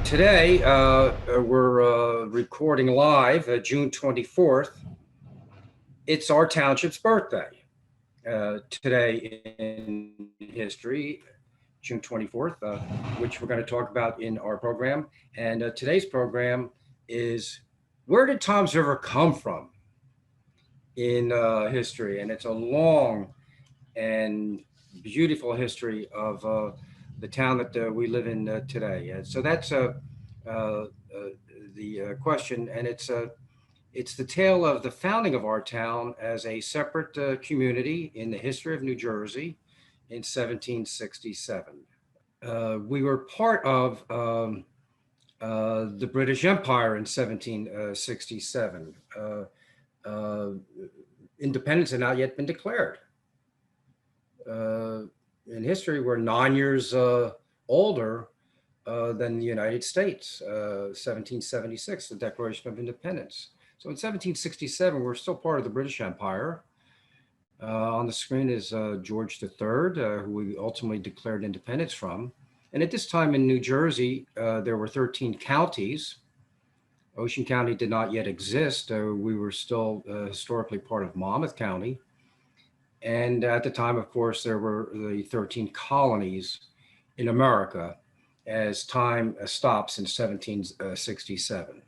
Today, we're recording live, June 24th. It's our township's birthday. Today in history, June 24th, which we're going to talk about in our program. And today's program is, where did Tom's River come from in history? And it's a long and beautiful history of the town that we live in today. So that's uh, the question, and it's the tale of the founding of our town as a separate community in the history of New Jersey in 1767. We were part of the British Empire in 1767. Independence had not yet been declared. In history, we're 9 years older than the United States, 1776, the Declaration of Independence. So in 1767, we're still part of the British Empire. On the screen is George III, who we ultimately declared independence from. And at this time in New Jersey, there were 13 counties. Ocean County did not yet exist. We were still historically part of Monmouth County. And at the time, of course, there were the 13 colonies in America as time stops in 1767.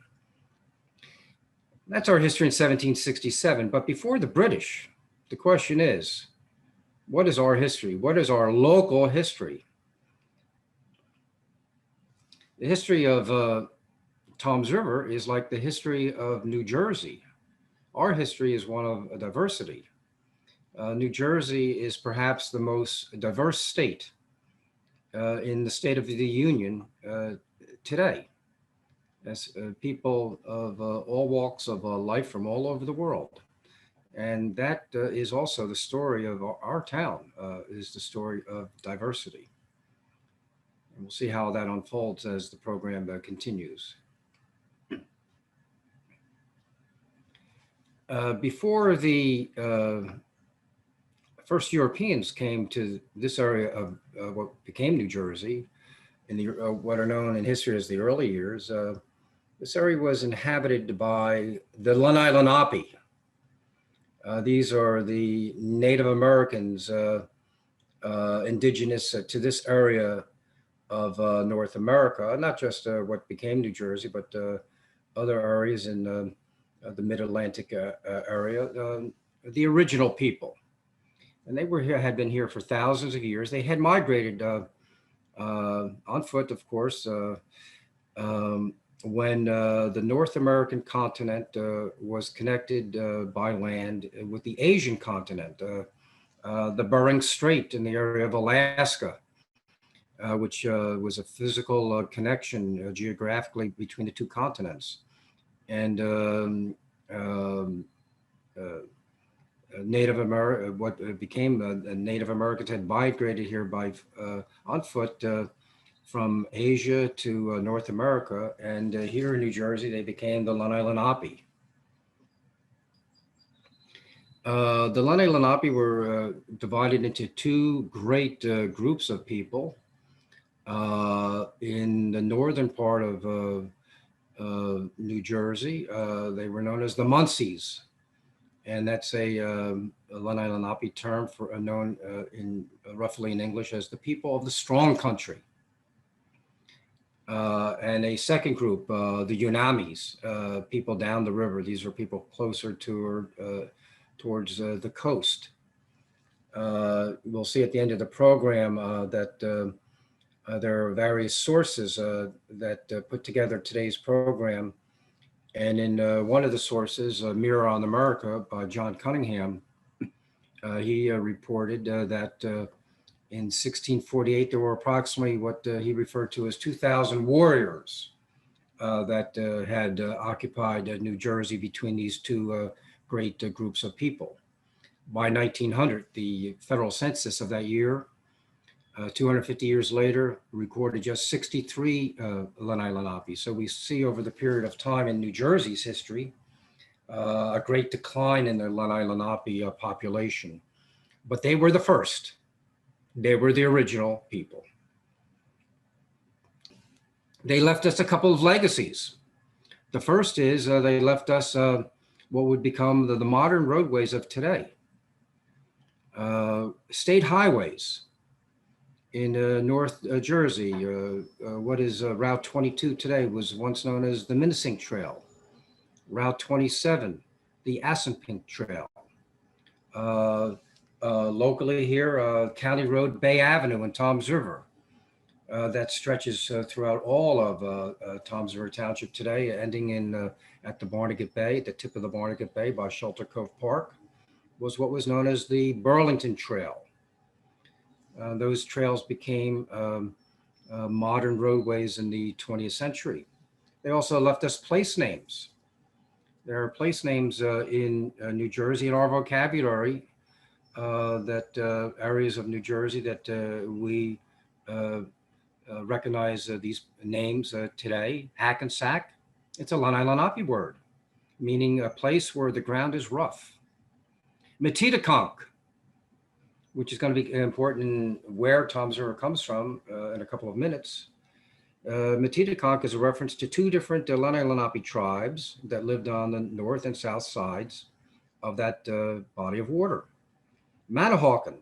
That's our history in 1767. But before the British, the question is, what is our history? What is our local history? The history of Tom's River is like the history of New Jersey. Our history is one of diversity. New Jersey is perhaps the most diverse state in the State of the Union today, as people of all walks of life from all over the world. And that is also the story of our town, is the story of diversity. And we'll see how that unfolds as the program continues. Before the first Europeans came to this area of what became New Jersey in the what are known in history as the early years, this area was inhabited by the Lenape. These are the Native Americans indigenous to this area of North America, not just what became New Jersey, but other areas in the Mid-Atlantic area, the original people. And they were here, had been here for thousands of years. They had migrated on foot, of course, when the North American continent was connected by land with the Asian continent, the Bering Strait in the area of Alaska, which was a physical connection geographically between the two continents. And Native America, what became Native Americans had migrated here by on foot from Asia to North America, and here in New Jersey they became the Lenape. The Lenape were divided into two great groups of people. In the northern part of New Jersey, they were known as the Muncies. And that's a Lenape term for known in roughly in English as the people of the strong country. And a second group, the Unamis, people down the river. These are people closer to towards the coast. We'll see at the end of the program that there are various sources that put together today's program. And in one of the sources, Mirror on America by John Cunningham, he reported that in 1648, there were approximately what he referred to as 2,000 warriors that had occupied New Jersey between these two great groups of people. By 1900, the federal census of that year, 250 years later, recorded just 63 Lenape. So we see over the period of time in New Jersey's history, a great decline in the Lenape population. But they were the first. They were the original people. They left us a couple of legacies. The first is they left us what would become the modern roadways of today. State highways in North Jersey. What is Route 22 today was once known as the Minisink Trail. Route 27, the Assunpink Trail. Locally here, County Road Bay Avenue in Toms River. That stretches throughout all of Toms River Township today, ending in at the Barnegat Bay, the tip of the Barnegat Bay by Shelter Cove Park, was what was known as the Burlington Trail. Those trails became modern roadways in the 20th century. They also left us place names. There are place names in New Jersey in our vocabulary that areas of New Jersey that we recognize these names today. Hackensack, it's a Lenni Lenape word, meaning a place where the ground is rough. Metitaconk, which is going to be important where Toms River comes from in a couple of minutes. Metitaconk is a reference to two different Lenni Lenape tribes that lived on the north and south sides of that body of water. Manahawkin,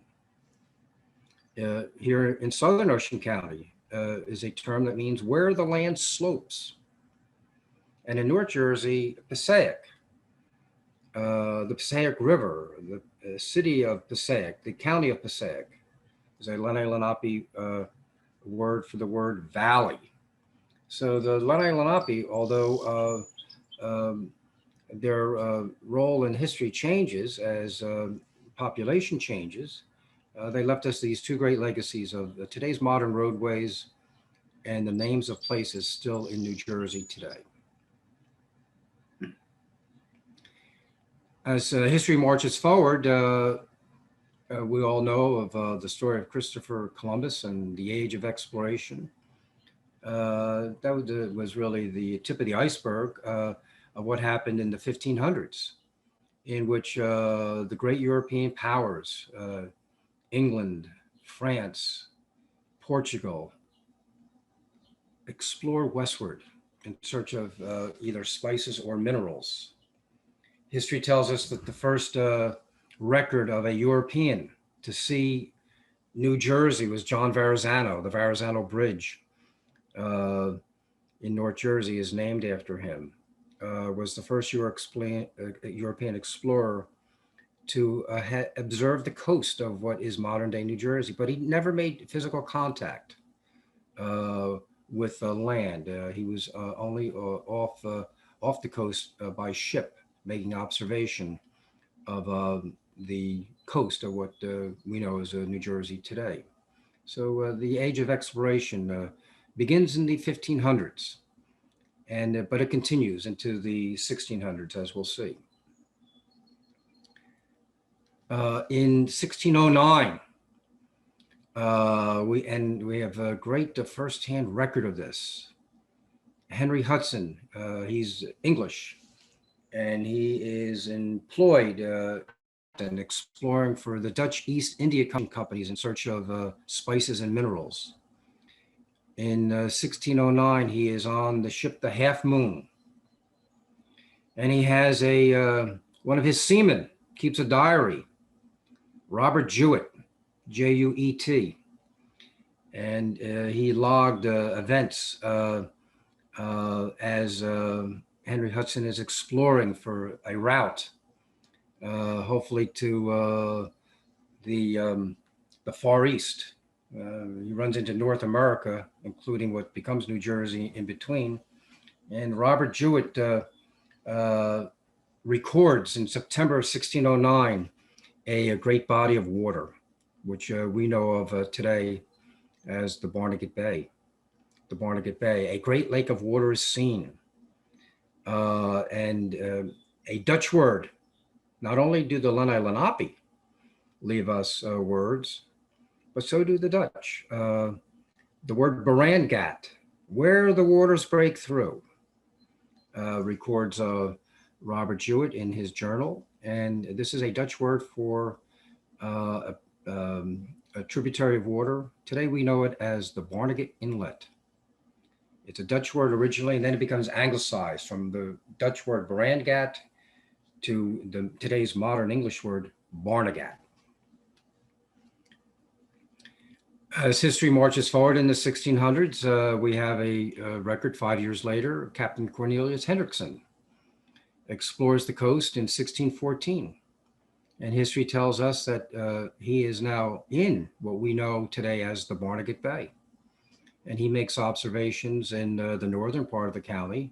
here in southern Ocean County, is a term that means where the land slopes. And in North Jersey, Passaic, the Passaic River, the city of Passaic, the county of Passaic, is a Lenni Lenape word for the word valley. So the Lenni Lenape, although their role in history changes as population changes, they left us these two great legacies of today's modern roadways and the names of places still in New Jersey today. As history marches forward, we all know of the story of Christopher Columbus and the age of exploration. That was really the tip of the iceberg of what happened in the 1500s, in which the great European powers, England, France, Portugal, explore westward in search of either spices or minerals. History tells us that the first record of a European to see New Jersey was John Verrazano. The Verrazano Bridge in North Jersey is named after him. Was the first European explorer to observe the coast of what is modern day New Jersey, but he never made physical contact with the land. He was only off the coast by ship, making observation of the coast of what we know as New Jersey today. So the age of exploration begins in the 1500s, and but it continues into the 1600s, as we'll see. In 1609, we have a great firsthand record of this. Henry Hudson, he's English, and he is employed and exploring for the Dutch East India companies in search of spices and minerals. In 1609, he is on the ship the Half Moon, and he has one of his seamen keeps a diary, Robert Jewett, J-U-E-T, and he logged events as Henry Hudson is exploring for a route, hopefully to the Far East. He runs into North America, including what becomes New Jersey in between. And Robert Jewett records in September of 1609 a great body of water, which we know of today as the Barnegat Bay. The Barnegat Bay, a great lake of water is seen. And a Dutch word. Not only do the Lenni Lenape leave us words, but so do the Dutch. The word Barangat, where the waters break through, records Robert Jewett in his journal. And this is a Dutch word for a tributary of water. Today we know it as the Barnegat Inlet. It's a Dutch word originally, and then it becomes anglicized from the Dutch word Brandgat to today's modern English word Barnegat. As history marches forward in the 1600s, we have a record 5 years later. Captain Cornelius Hendrickson explores the coast in 1614. And history tells us that he is now in what we know today as the Barnegat Bay. And he makes observations in the northern part of the county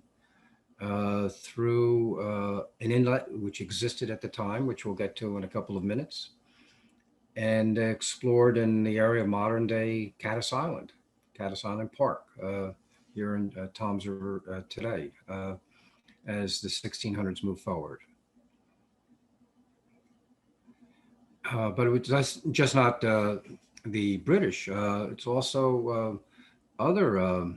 through an inlet which existed at the time, which we'll get to in a couple of minutes, and explored in the area of modern day Caddis Island Park here in Toms River today as the 1600s move forward. But it was just not the British. It's also other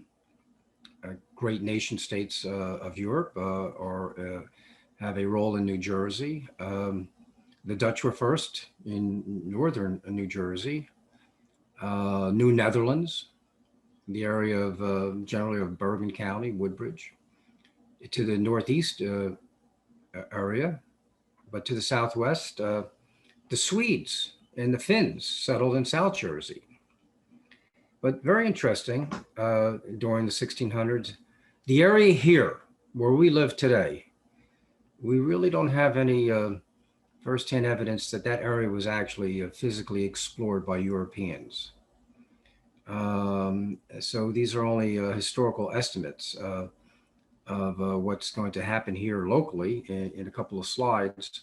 great nation states of Europe have a role in New Jersey. The Dutch were first in northern New Jersey. New Netherlands, the area of generally of Bergen County, Woodbridge, to the northeast area, but to the southwest, the Swedes and the Finns settled in South Jersey. But very interesting, during the 1600s, the area here where we live today, we really don't have any firsthand evidence that that area was actually physically explored by Europeans. So these are only historical estimates of what's going to happen here locally in a couple of slides.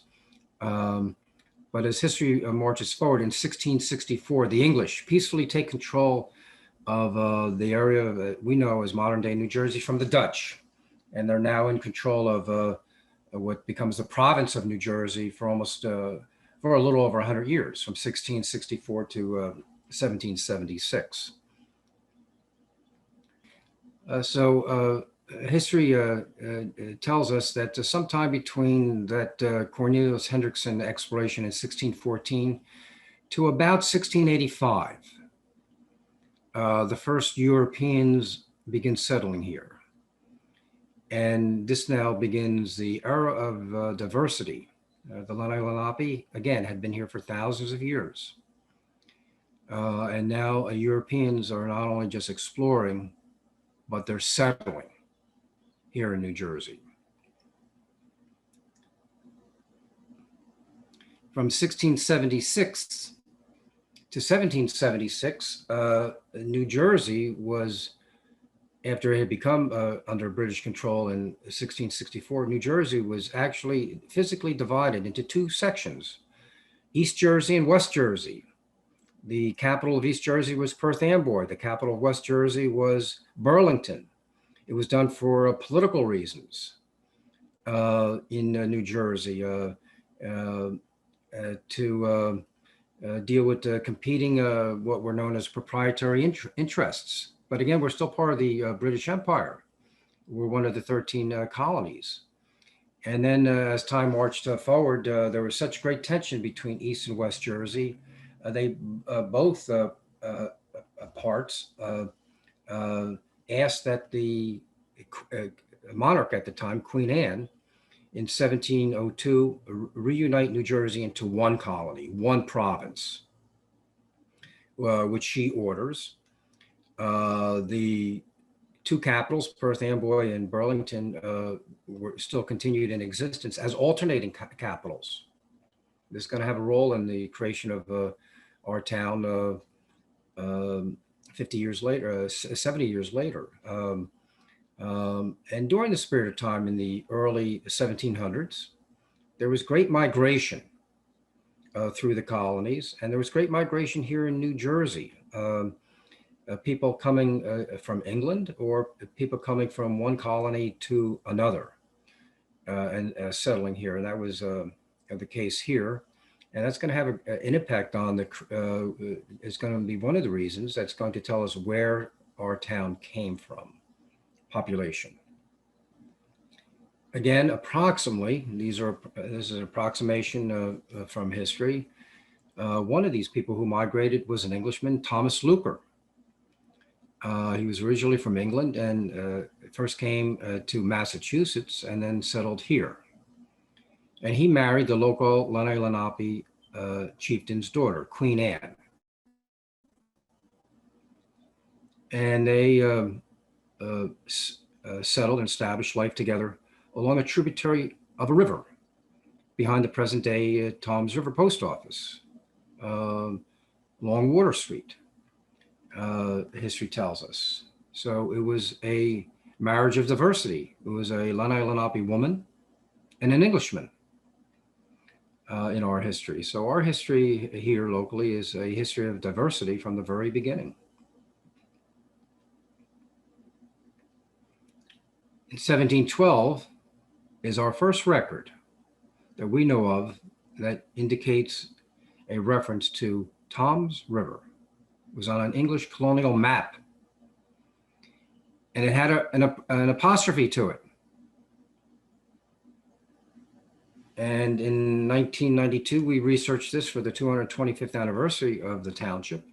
But as history marches forward, in 1664, the English peacefully take control of the area that we know as modern day New Jersey from the Dutch. And they're now in control of what becomes the province of New Jersey for for a little over 100 years, from 1664 to 1776. History tells us that sometime between that Cornelius Hendrickson exploration in 1614 to about 1685, the first Europeans begin settling here. And this now begins the era of diversity. The Lenape, again, had been here for thousands of years. And now Europeans are not only just exploring, but they're settling here in New Jersey. From 1676 to 1776, New Jersey was, after it had become under British control in 1664, New Jersey was actually physically divided into two sections, East Jersey and West Jersey. The capital of East Jersey was Perth Amboy. The capital of West Jersey was Burlington. It was done for political reasons in New Jersey to deal with competing what were known as proprietary interests. But again, we're still part of the British Empire. We're one of the 13 colonies. And then as time marched forward, there was such great tension between East and West Jersey. They both parts asked that the monarch at the time, Queen Anne, in 1702, reunite New Jersey into one colony, one province, which she orders. The two capitals, Perth Amboy and Burlington, were still continued in existence as alternating capitals. This is going to have a role in the creation of our town 50 years later, 70 years later. And during this period of time in the early 1700s, there was great migration through the colonies, and there was great migration here in New Jersey. People coming from England or people coming from one colony to another and settling here. And that was the case here. And that's going to have an impact on it's going to be one of the reasons that's going to tell us where our town came from, population. Again, approximately, this is an approximation from history. One of these people who migrated was an Englishman, Thomas Luker. He was originally from England and first came to Massachusetts and then settled here. And he married the local Lenni Lenape chieftain's daughter, Queen Anne. And they settled and established life together along a tributary of a river behind the present-day Toms River Post Office, along Water Street, history tells us. So it was a marriage of diversity. It was a Lenni Lenape woman and an Englishman in our history. So our history here locally is a history of diversity from the very beginning. In 1712 is our first record that we know of that indicates a reference to Toms River. It was on an English colonial map, and it had an apostrophe to it. And in 1992, we researched this for the 225th anniversary of the township.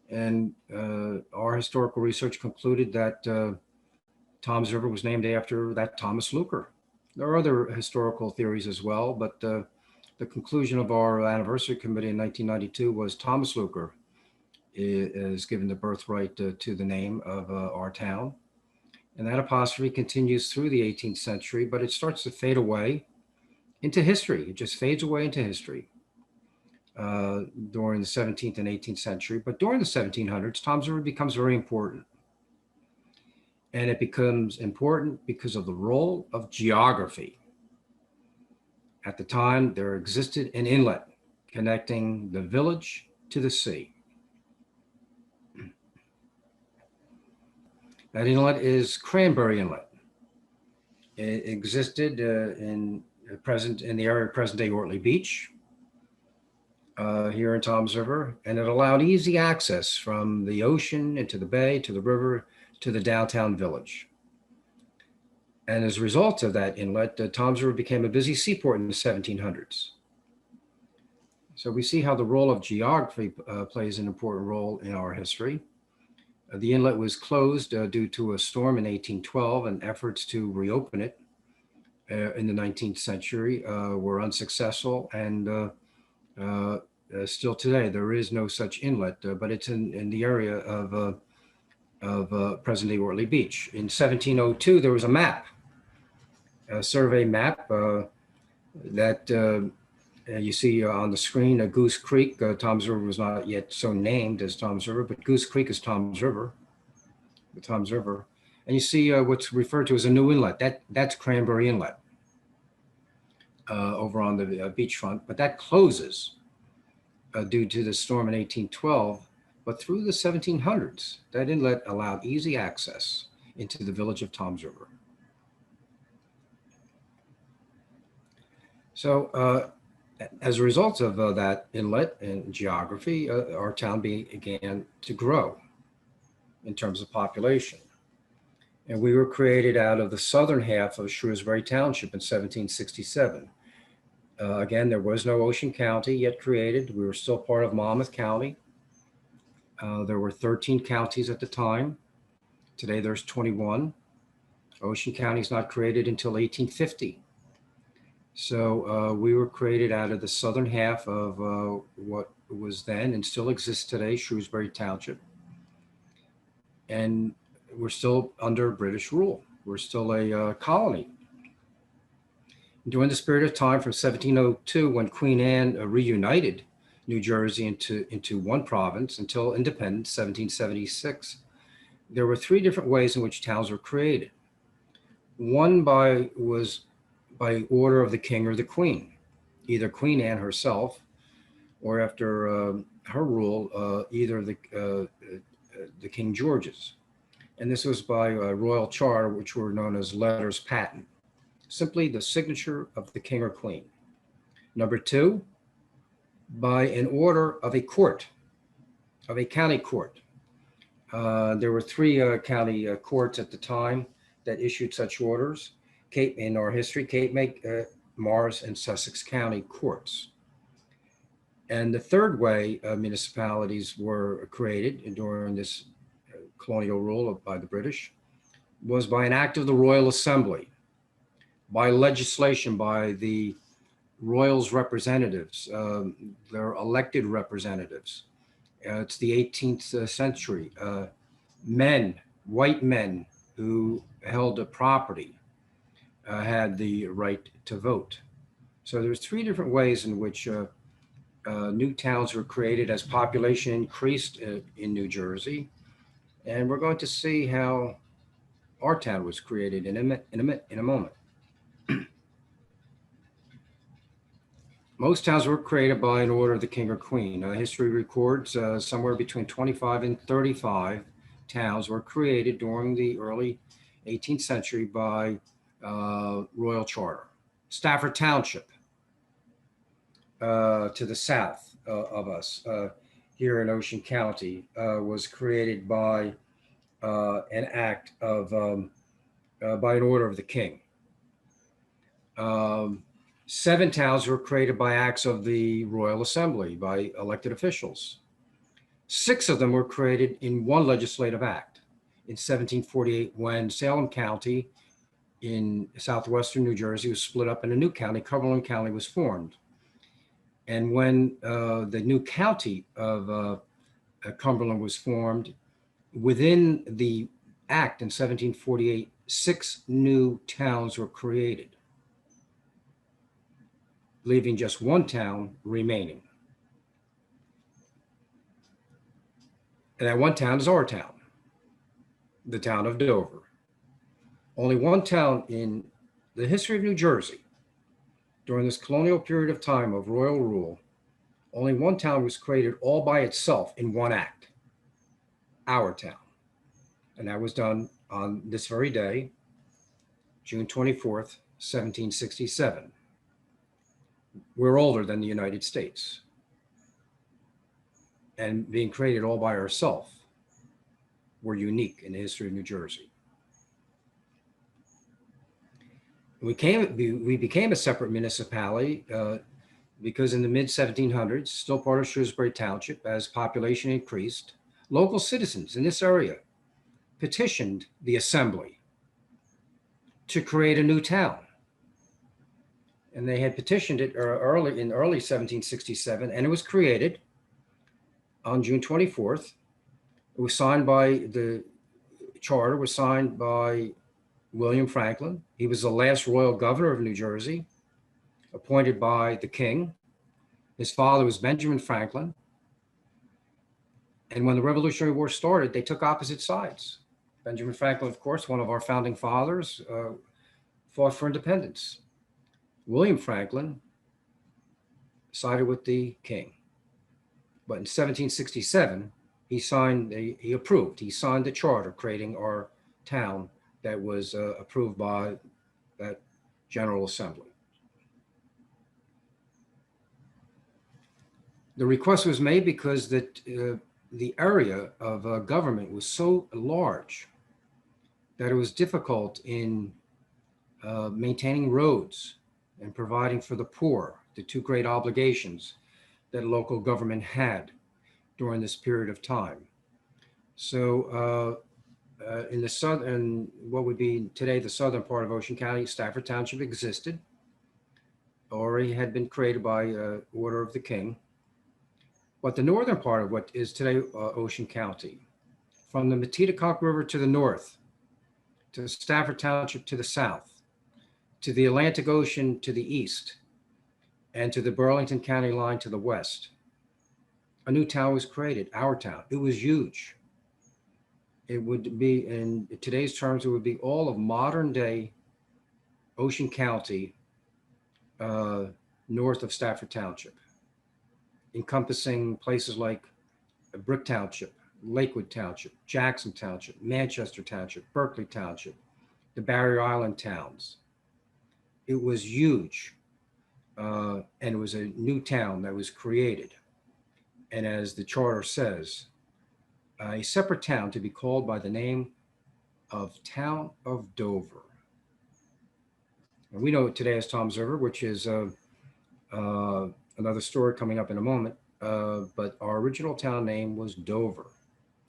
And our historical research concluded that Toms River was named after that Thomas Luker. There are other historical theories as well, but the conclusion of our anniversary committee in 1992 was Thomas Luker is given the birthright to the name of our town. And that apostrophe continues through the 18th century, but it starts to fade away into history. It just fades away into history during the 17th and 18th century. But during the 1700s, Toms River becomes very important. And it becomes important because of the role of geography. At the time, there existed an inlet connecting the village to the sea. That inlet is Cranberry Inlet. It existed in the area of present-day Ortley Beach here in Toms River, and it allowed easy access from the ocean into the bay, to the river, to the downtown village. And as a result of that inlet, Toms River became a busy seaport in the 1700s. So we see how the role of geography plays an important role in our history. The inlet was closed due to a storm in 1812, and efforts to reopen it in the 19th century were unsuccessful. And still today, there is no such inlet, but it's in the area of present-day Ortley Beach. In 1702, there was a map, a survey map that you see on the screen. Goose Creek, Toms River was not yet so named as Toms River, but Goose Creek is Toms River, the Toms River. And you see what's referred to as a new inlet. That's Cranberry Inlet over on the beachfront, but that closes due to the storm in 1812. But through the 1700s, that inlet allowed easy access into the village of Toms River. So as a result of that inlet and geography, our town began to grow in terms of population. And we were created out of the southern half of Shrewsbury Township in 1767. Again, there was no Ocean County yet created. We were still part of Monmouth County. There were 13 counties at the time. Today there's 21. Ocean County is not created until 1850. So we were created out of the southern half of what was then and still exists today, Shrewsbury Township. And we're still under British rule. We're still a colony. During this period of time from 1702, when Queen Anne reunited New Jersey into one province until independence, 1776, there were three different ways in which towns were created. One was by order of the king or the queen, either Queen Anne herself, or after her rule, either the King George's. And this was by royal charter, which were known as letters patent, simply the signature of the king or queen. Number two, by an order of a court, of a county court. There were three county courts at the time that issued such orders. In our history, Cape May, Morris, and Sussex County courts. And the third way municipalities were created during this colonial rule by the British, was by an act of the Royal Assembly, by legislation, by the Royals' representatives, their elected representatives. It's the 18th century. Men, white men who held a property had the right to vote. So there's three different ways in which new towns were created as population increased in New Jersey. And we're going to see how our town was created in a moment. Most towns were created by an order of the king or queen. History records somewhere between 25 and 35 towns were created during the early 18th century by royal charter. Stafford Township, to the south of us, here in Ocean County, was created by an act of, by an order of the king. 7 towns were created by acts of the Royal Assembly, by elected officials. 6 of them were created in one legislative act in 1748, when Salem County in southwestern New Jersey was split up in a new county. Cumberland County was formed. And when the new county of Cumberland was formed, within the act in 1748, 6 new towns were created, leaving just 1 town remaining. And that 1 town is our town, the town of Dover. Only 1 town in the history of New Jersey during this colonial period of time of royal rule, only 1 town was created all by itself in 1 act, our town. And that was done on this very day, June 24th, 1767. We're older than the United States. And being created all by ourselves, we're unique in the history of New Jersey. We became a separate municipality because in the mid-1700s, still part of Shrewsbury Township, as population increased, local citizens in this area petitioned the Assembly to create a new town. And they had petitioned it early 1767, and it was created on June 24th. It was signed by, the charter was signed by William Franklin. He was the last royal governor of New Jersey, appointed by the king. His father was Benjamin Franklin. And when the Revolutionary War started, they took opposite sides. Benjamin Franklin, of course, one of our founding fathers, fought for independence. William Franklin sided with the king. But in 1767, he signed the charter creating our town that was approved by that General Assembly. The request was made because the area of government was so large that it was difficult in maintaining roads and providing for the poor, the 2 great obligations that local government had during this period of time. So in the southern, what would be today the southern part of Ocean County, Stafford Township existed, already had been created by order of the king. But the northern part of what is today Ocean County, from the Metedeconk River to the north, to Stafford Township to the south, to the Atlantic Ocean to the east, and to the Burlington County line to the west, a new town was created, our town. It was huge. It would be, in today's terms, it would be all of modern day Ocean County north of Stafford Township, encompassing places like Brick Township, Lakewood Township, Jackson Township, Manchester Township, Berkeley Township, the Barrier Island towns. It was huge, and it was a new town that was created. And as the charter says, a separate town to be called by the name of Town of Dover. And we know it today as Tom's River, which is another story coming up in a moment. But our original town name was Dover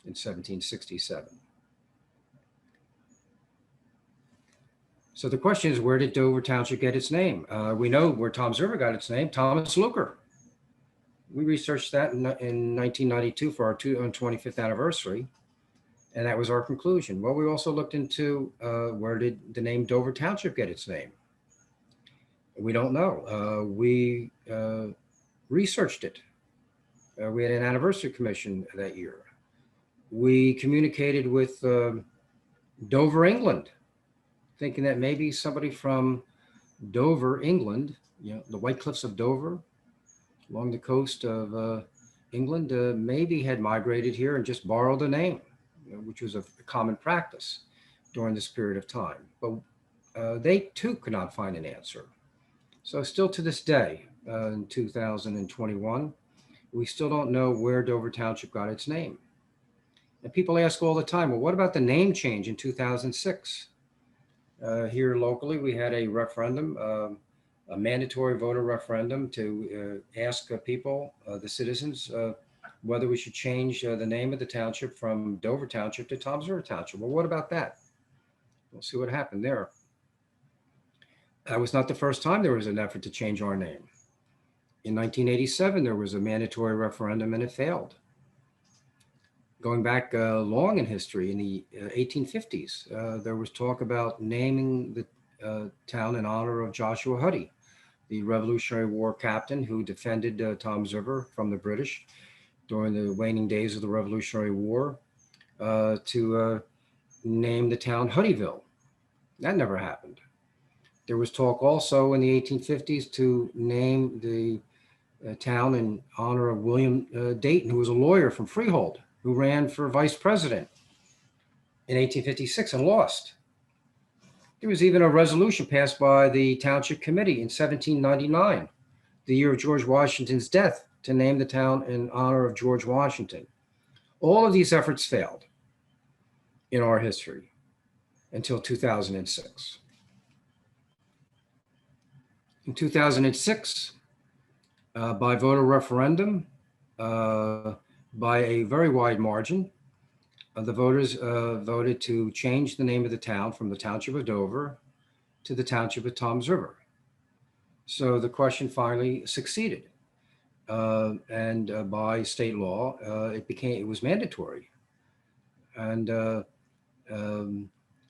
in 1767. So the question is, where did Dover Township get its name? We know where Toms River got its name, Thomas Looker. We researched that in 1992 for our 25th anniversary, and that was our conclusion. Well, we also looked into where did the name Dover Township get its name? We don't know. We researched it. We had an anniversary commission that year. We communicated with Dover, England, thinking that maybe somebody from Dover, England, the White Cliffs of Dover, along the coast of England, maybe had migrated here and just borrowed the name, which was a common practice during this period of time. But they too could not find an answer. So still to this day, in 2021, we still don't know where Dover Township got its name. And people ask all the time, well, what about the name change in 2006? Here locally, we had a referendum, a mandatory voter referendum to ask people, the citizens, whether we should change the name of the township from Dover Township to Toms River Township. Well, what about that? We'll see what happened there. That was not the first time there was an effort to change our name. In 1987, there was a mandatory referendum and it failed. Going back long in history, in the 1850s, there was talk about naming the town in honor of Joshua Huddy, the Revolutionary War captain who defended Toms River from the British during the waning days of the Revolutionary War, to name the town Huddyville. That never happened. There was talk also in the 1850s to name the town in honor of William Dayton, who was a lawyer from Freehold, who ran for vice president in 1856 and lost. There was even a resolution passed by the Township Committee in 1799, the year of George Washington's death, to name the town in honor of George Washington. All of these efforts failed in our history until 2006. In 2006, by voter referendum, by a very wide margin, the voters voted to change the name of the town from the Township of Dover to the Township of Toms River. So the question finally succeeded. And by state law, it was mandatory. And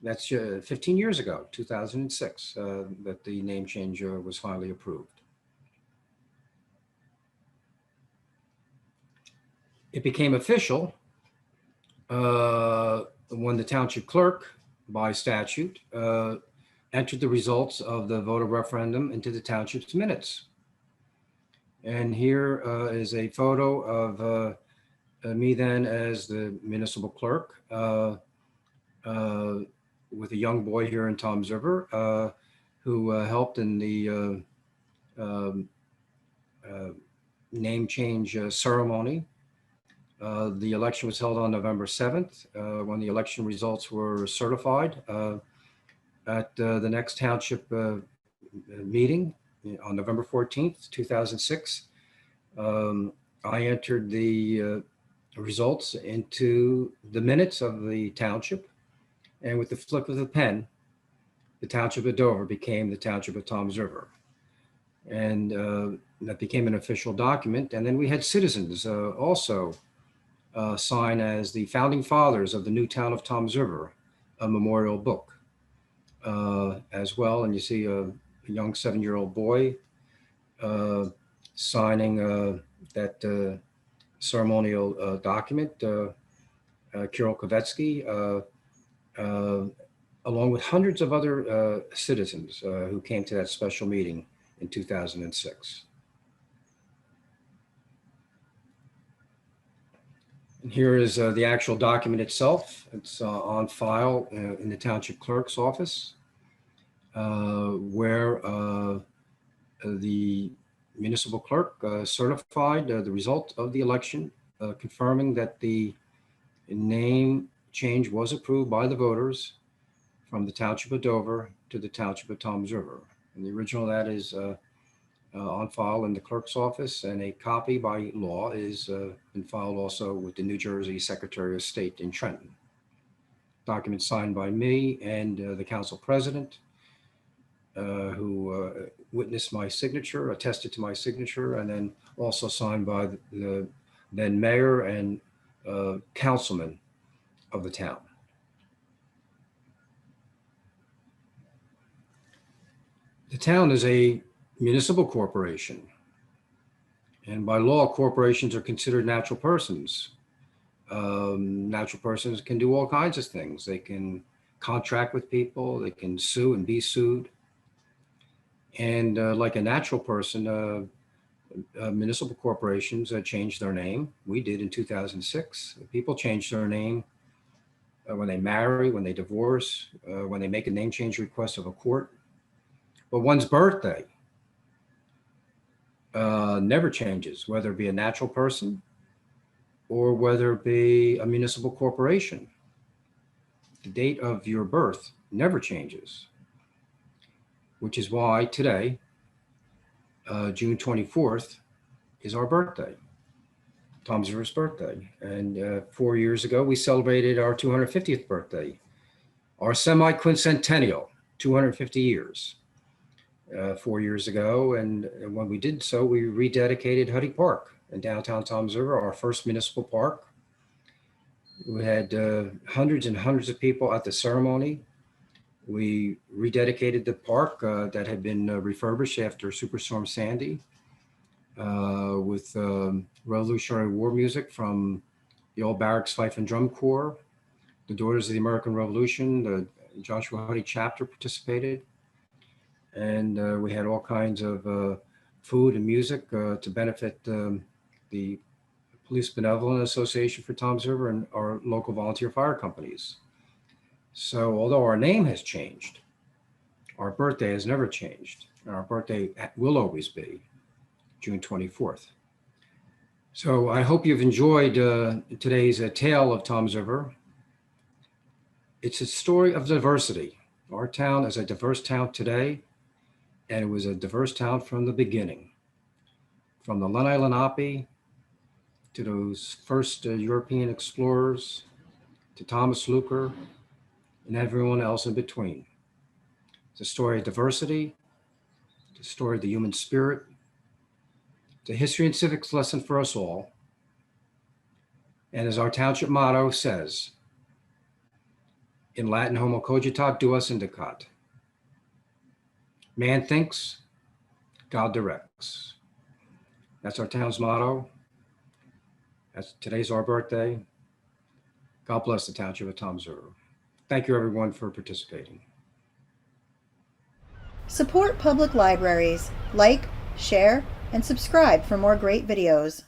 that's 15 years ago, 2006, that the name change was finally approved. It became official when the township clerk, by statute, entered the results of the voter referendum into the township's minutes. And here is a photo of me then as the municipal clerk, with a young boy here in Toms River, who helped in the name change ceremony. The election was held on November 7th, when the election results were certified. At the next township meeting on November 14th, 2006, I entered the results into the minutes of the township. And with the flick of the pen, the Township of Dover became the Township of Toms River. And that became an official document. And then we had citizens also sign as the founding fathers of the new town of Toms River, a memorial book as well. And you see a young 7-year-old boy signing that ceremonial document, Kirill Kovetsky, along with hundreds of other citizens who came to that special meeting in 2006. And here is the actual document itself. It's on file in the township clerk's office, where the municipal clerk certified the result of the election, confirming that the name change was approved by the voters from the Township of Dover to the Township of Toms River. And the original of that is on file in the clerk's office, and a copy by law is been filed also with the New Jersey Secretary of State in Trenton. Document signed by me and the council president, who witnessed my signature, attested to my signature, and then also signed by the then mayor and councilman of the town. The town is a municipal corporation, and by law, corporations are considered natural persons. Natural persons can do all kinds of things. They can contract with people, they can sue and be sued. And like a natural person, municipal corporations changed their name. We did in 2006. People change their name when they marry, when they divorce, when they make a name change request of a court. But one's birthday never changes, whether it be a natural person or whether it be a municipal corporation. The date of your birth never changes, which is why today, June 24th, is our birthday, Tom's River's birthday. And 4 years ago, we celebrated our 250th birthday, our semi-quincentennial, 250 years, 4 years ago. And when we did so, we rededicated Huddy Park in downtown Tom's River, our first municipal park. We had hundreds and hundreds of people at the ceremony. We rededicated the park that had been refurbished after Superstorm Sandy with Revolutionary War music from the old Barracks Fife and Drum Corps, the Daughters of the American Revolution, the Joshua Huddy chapter participated. And we had all kinds of food and music to benefit the Police Benevolent Association for Tom's River and our local volunteer fire companies. So although our name has changed, our birthday has never changed. And our birthday will always be June 24th. So I hope you've enjoyed today's tale of Tom's River. It's a story of diversity. Our town is a diverse town today, and it was a diverse town from the beginning. From the Lenni Lenape to those first European explorers, to Thomas Luker, and everyone else in between. It's a story of diversity, it's a story of the human spirit, it's a history and civics lesson for us all. And as our township motto says, in Latin, homo cogitat, deus indicat. Man thinks, God directs. That's our town's motto. Today's our birthday. God bless the township of Tom's River. Thank you, everyone, for participating. Support public libraries. Like, share, and subscribe for more great videos.